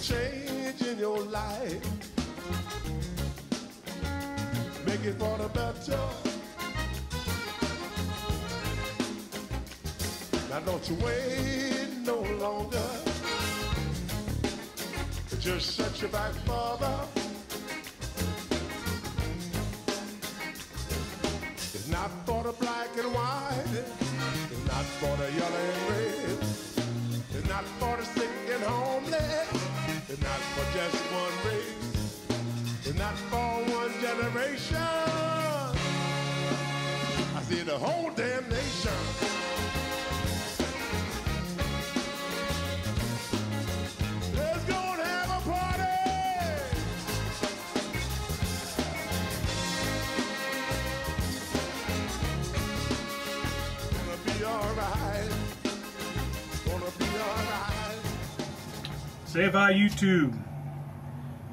change in your life. Make it for the better. Now don't you wait no longer. Just shut your back, father. It's not for the black and white. It's not for the yellow and red. It's not for the sick and homeless. It's not for just one race. It's not for one generation. I see the whole damn nation. Let's go and have a party. Gonna be alright. Gonna be alright. Say hi YouTube.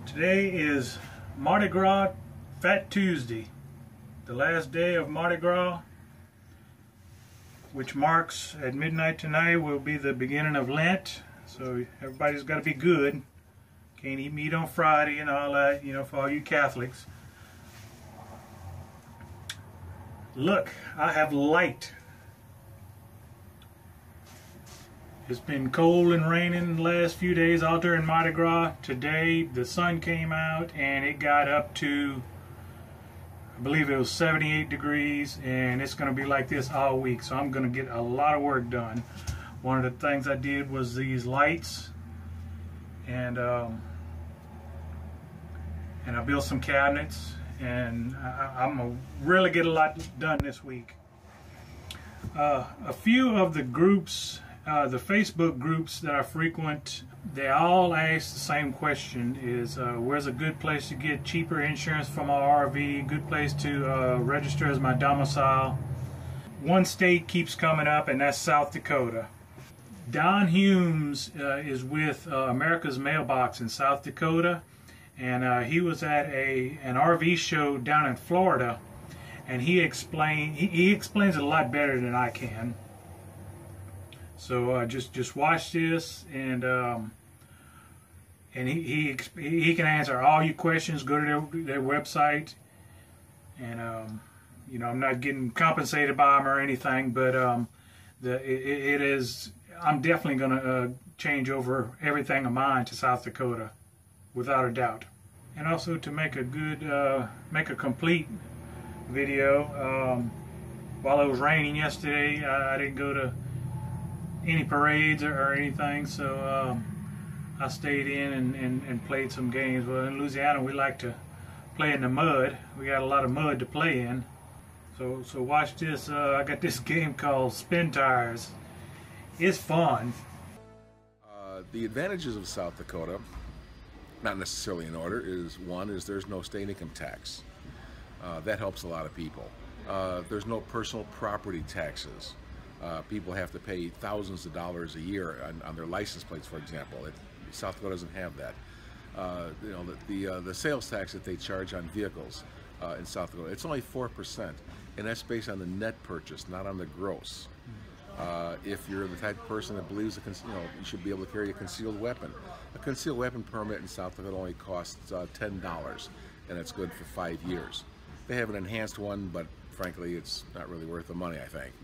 Today is Mardi Gras Fat Tuesday, the last day of Mardi Gras, which marks at midnight tonight will be the beginning of Lent. So everybody's got to be good. Can't eat meat on Friday and all that, you know, for all you Catholics. Look, I have light. It's been cold and raining the last few days out there in Mardi Gras. Today the sun came out and it got up to, I believe it was 78 degrees, and it's going to be like this all week. So I'm going to get a lot of work done. One of the things I did was these lights, and I built some cabinets, and I'm going to really get a lot done this week. A few of the groups, the Facebook groups that I frequent, they all ask the same question, is where's a good place to get cheaper insurance for my RV, good place to register as my domicile. One state keeps coming up, and that's South Dakota. Don Humes is with Americas Mailbox in South Dakota, and he was at an RV show down in Florida, and he explains it a lot better than I can. So just watch this, and he can answer all your questions. Go to their website, and you know, I'm not getting compensated by them or anything, but it is. I'm definitely going to change over everything of mine to South Dakota, without a doubt. And also to make a good, make a complete video. While it was raining yesterday, I didn't go to any parades or anything, so I stayed in and played some games. Well, in Louisiana we like to play in the mud. We got a lot of mud to play in. So watch this. I got this game called Spin Tires. It's fun. The advantages of South Dakota, not necessarily in order, is one is there's no state income tax. That helps a lot of people. There's no personal property taxes. People have to pay thousands of dollars a year on their license plates, for example. South Dakota doesn't have that. You know, the sales tax that they charge on vehicles in South Dakota, it's only 4%, and that's based on the net purchase, not on the gross. If you're the type of person that believes you should be able to carry a concealed weapon, a concealed weapon permit in South Dakota only costs $10, and it's good for 5 years. They have an enhanced one, but frankly, it's not really worth the money, I think.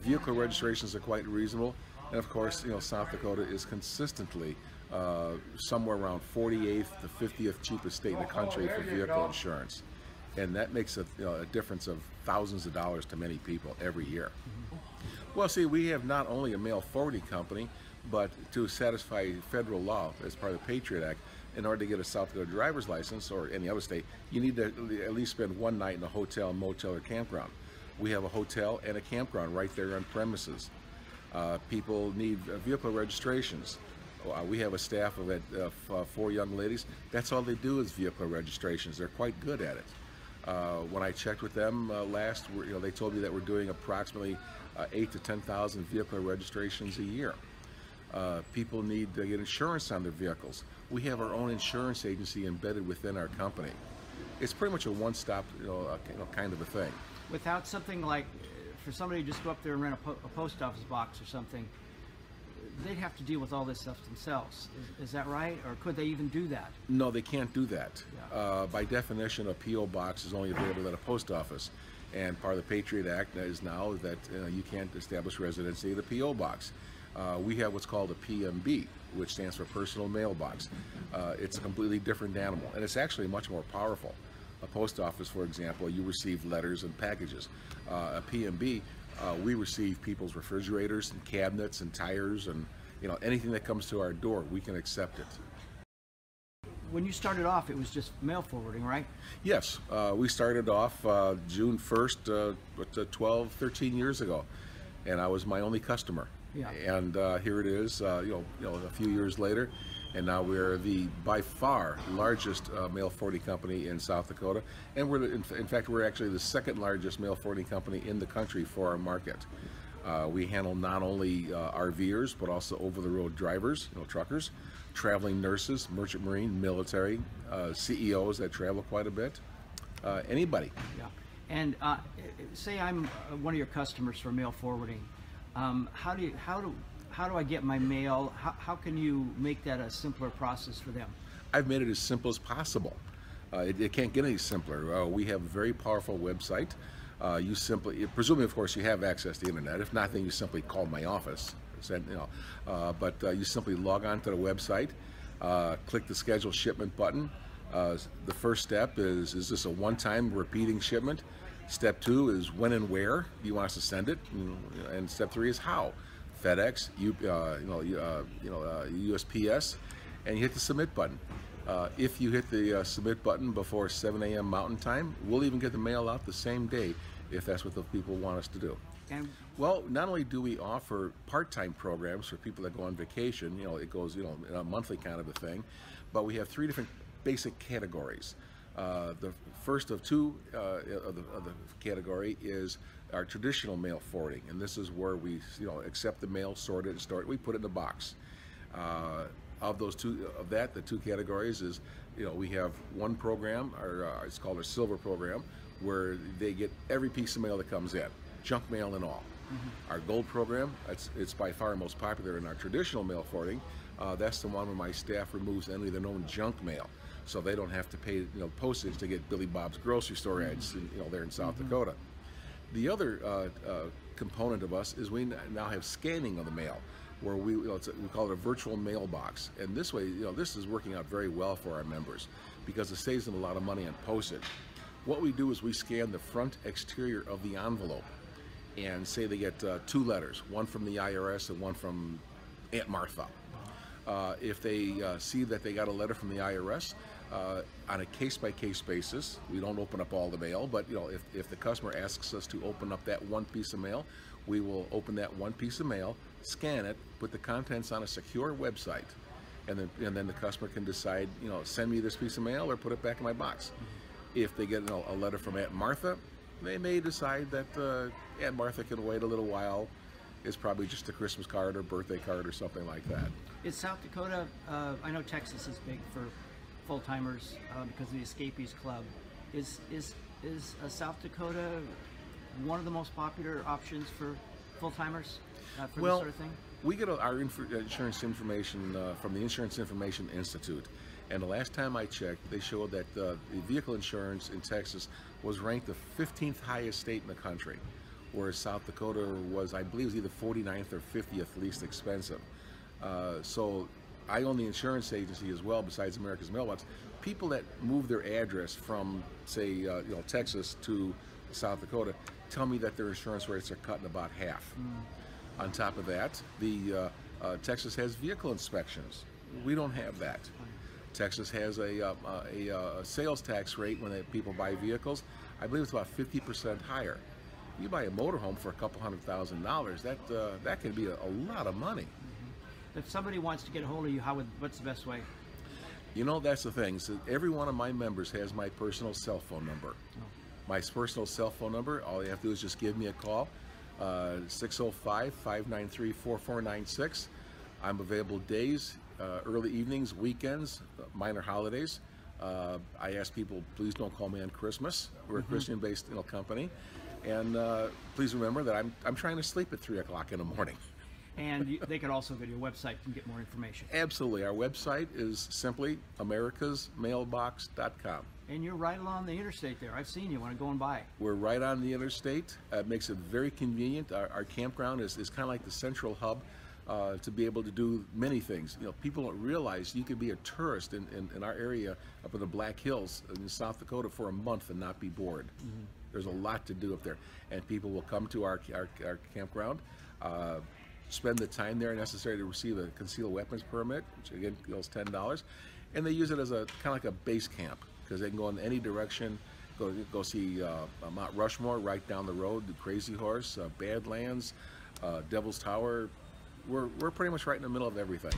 Vehicle registrations are quite reasonable, and of course, you know, South Dakota is consistently somewhere around 48th to 50th cheapest state in the country for vehicle insurance, and that makes a difference of thousands of dollars to many people every year. Well, see, we have not only a mail forwarding company, but to satisfy federal law as part of the Patriot Act, in order to get a South Dakota driver's license or any other state, you need to at least spend one night in a hotel, motel, or campground. We have a hotel and a campground right there on premises. People need vehicle registrations. We have a staff of 4 young ladies. That's all they do is vehicle registrations. They're quite good at it. When I checked with them last, they told me that we're doing approximately 8,000 to 10,000 vehicle registrations a year. People need to get insurance on their vehicles. We have our own insurance agency embedded within our company. It's pretty much a one-stop, kind of a thing. Without something like, for somebody to just go up there and rent a post office box or something, they'd have to deal with all this stuff themselves. Is that right? Or could they even do that? No, they can't do that. Yeah. By definition, a P.O. box is only available at a post office. And part of the Patriot Act is now that you can't establish residency at a P.O. box. We have what's called a PMB, which stands for personal mailbox. It's a completely different animal, and it's actually much more powerful. A post office, for example, you receive letters and packages. A PMB, we receive people's refrigerators and cabinets and tires and anything that comes to our door, we can accept it. When you started off, it was just mail forwarding, right? Yes, we started off June 1st, 12, 13 years ago, and I was my only customer. Yeah. And here it is, a few years later, and now we're the by far largest mail forwarding company in South Dakota, and we're in fact we're actually the second largest mail forwarding company in the country for our market. We handle not only RV'ers but also over-the-road drivers, truckers, traveling nurses, merchant marine, military, CEOs that travel quite a bit, anybody. Yeah. And say I'm one of your customers for mail forwarding. How do I get my mail? How can you make that a simpler process for them? I've made it as simple as possible. It can't get any simpler. We have a very powerful website. You simply, presumably of course you have access to the internet. If not, then you simply call my office. But you simply log on to the website, click the schedule shipment button. The first step is this a one-time repeating shipment? Step 2 is when and where do you want us to send it, and step 3 is how. FedEx, USPS, and you hit the submit button. If you hit the submit button before 7 a.m. Mountain Time, we'll even get the mail out the same day if that's what the people want us to do. And well, not only do we offer part-time programs for people that go on vacation, it goes, in a monthly kind of a thing, but we have 3 different basic categories. The first of 2 of the category is our traditional mail forwarding, and this is where we accept the mail, sort it, and store it. We put it in a box. Of those the 2 categories is we have one program, it's called our silver program, where they get every piece of mail that comes in, junk mail and all. Mm-hmm. Our gold program, it's by far most popular in our traditional mail forwarding. That's the one where my staff removes any of their known junk mail, so they don't have to pay postage to get Billy Bob's grocery store ads there in South mm-hmm. Dakota. The other component of us is we now have scanning of the mail, where we call it a virtual mailbox, and this way this is working out very well for our members because it saves them a lot of money on postage. What we do is we scan the front exterior of the envelope, and say they get 2 letters, one from the IRS and one from Aunt Martha. If they see that they got a letter from the IRS, on a case-by-case basis, we don't open up all the mail, but if the customer asks us to open up that one piece of mail, we will open that one piece of mail, scan it, put the contents on a secure website, and then the customer can decide, send me this piece of mail or put it back in my box. If they get a letter from Aunt Martha, they may decide that Aunt Martha can wait a little while. It's probably just a Christmas card or birthday card or something like that. Is South Dakota, I know Texas is big for full-timers because of the Escapees Club. Is South Dakota one of the most popular options for full-timers for this sort of thing? We get our insurance information from the Insurance Information Institute, and the last time I checked, they showed that the vehicle insurance in Texas was ranked the 15th highest state in the country, whereas South Dakota was, I believe, was either 49th or 50th least expensive. So I own the insurance agency as well, besides Americas Mailbox. People that move their address from, say, Texas to South Dakota tell me that their insurance rates are cut in about half. On top of that, Texas has vehicle inspections. We don't have that. Texas has a sales tax rate when people buy vehicles. I believe it's about 50% higher. You buy a motorhome for a couple $100,000, that can be a lot of money. If somebody wants to get a hold of you, what's the best way? That's the thing. So every one of my members has my personal cell phone number. Oh. My personal cell phone number, all you have to do is just give me a call, 605-593-4496. I'm available days, early evenings, weekends, minor holidays. I ask people, please don't call me on Christmas. We're a Christian-based company. And please remember that I'm trying to sleep at 3 o'clock in the morning. And they could also go to your website and get more information. Absolutely. Our website is simply americasmailbox.com. And you're right along the interstate there. I've seen you when I'm going by. We're right on the interstate. It makes it very convenient. Our campground is kind of like the central hub to be able to do many things. You know, people don't realize you could be a tourist in our area up in the Black Hills in South Dakota for a month and not be bored. Mm-hmm. There's a lot to do up there, and people will come to our campground, spend the time there necessary to receive a concealed weapons permit, which again costs $10, and they use it as a kind of like a base camp because they can go in any direction. Go see Mount Rushmore right down the road, the Crazy Horse, Badlands, Devil's Tower. We're pretty much right in the middle of everything.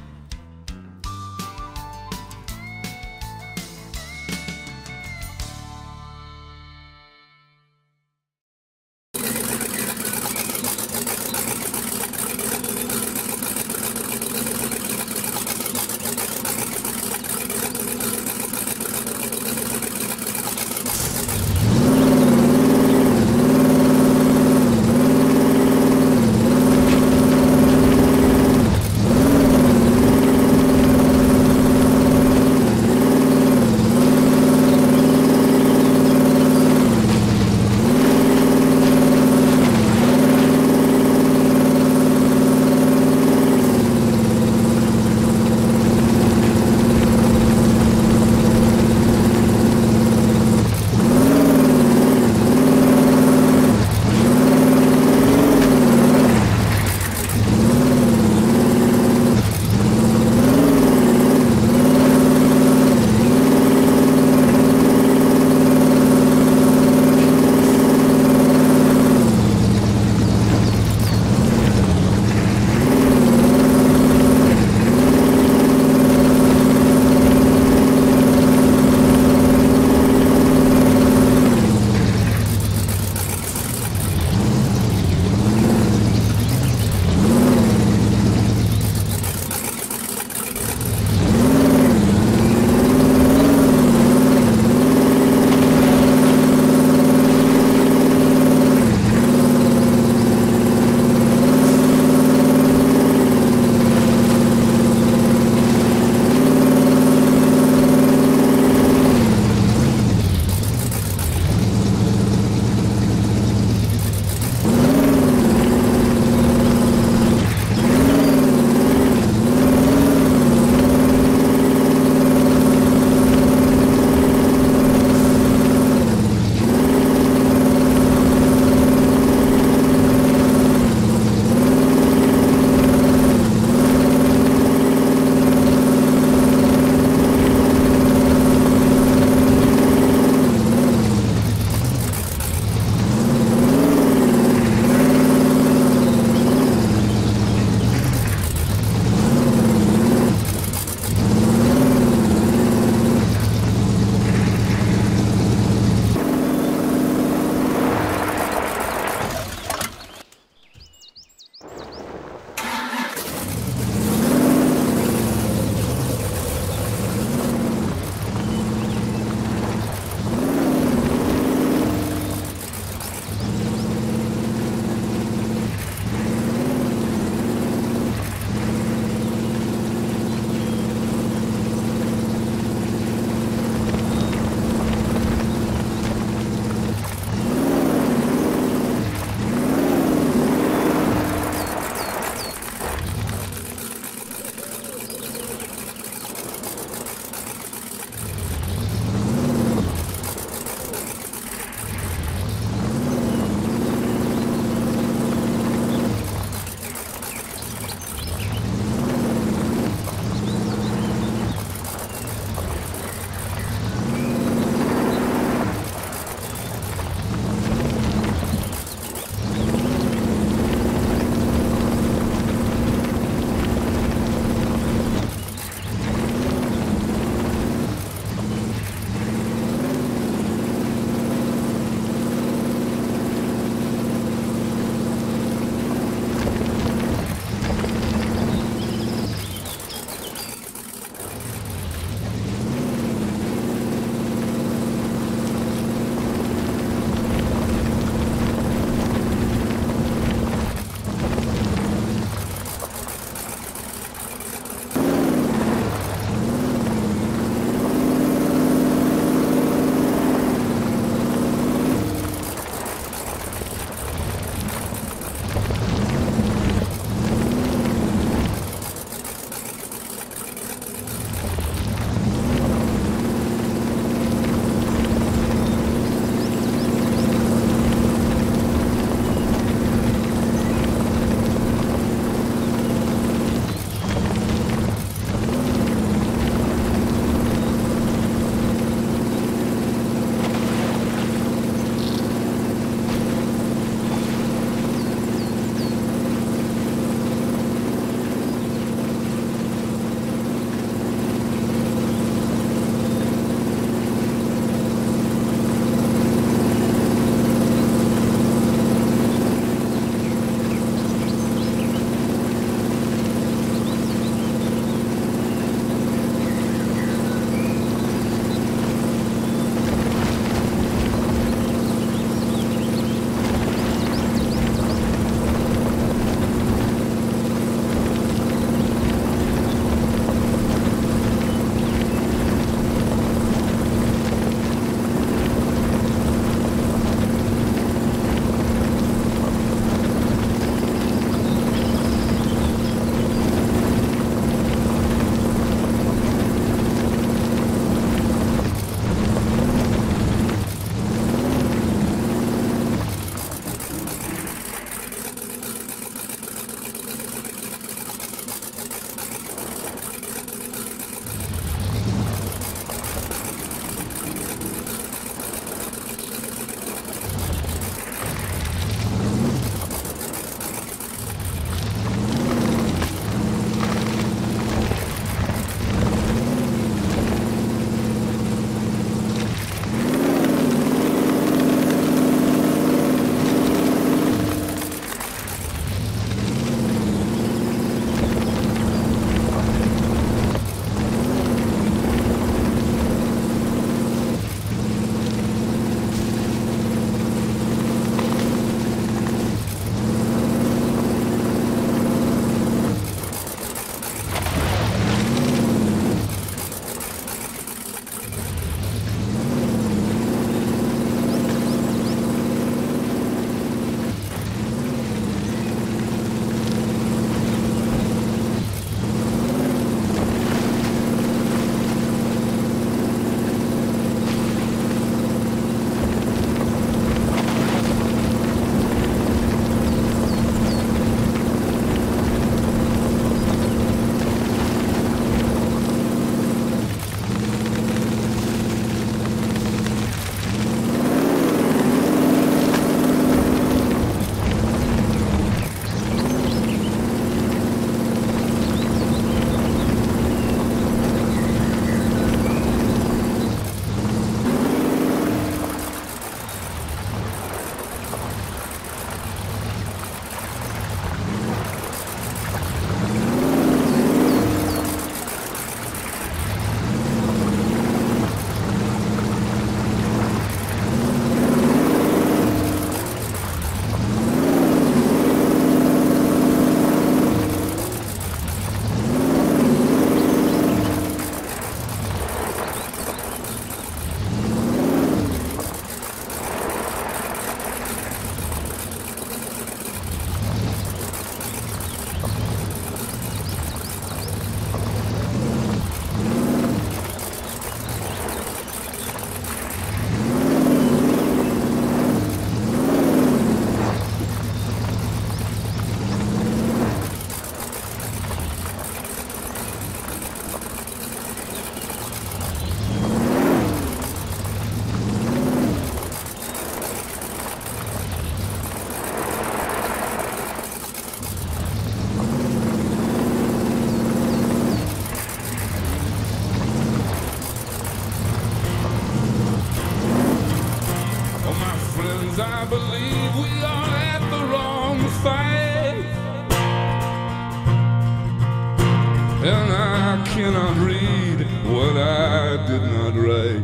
and I cannot read what I did not write.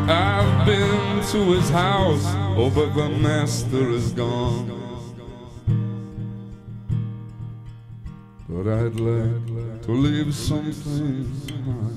I've been to his house, oh, but the master is gone. But I'd like to leave some things behind.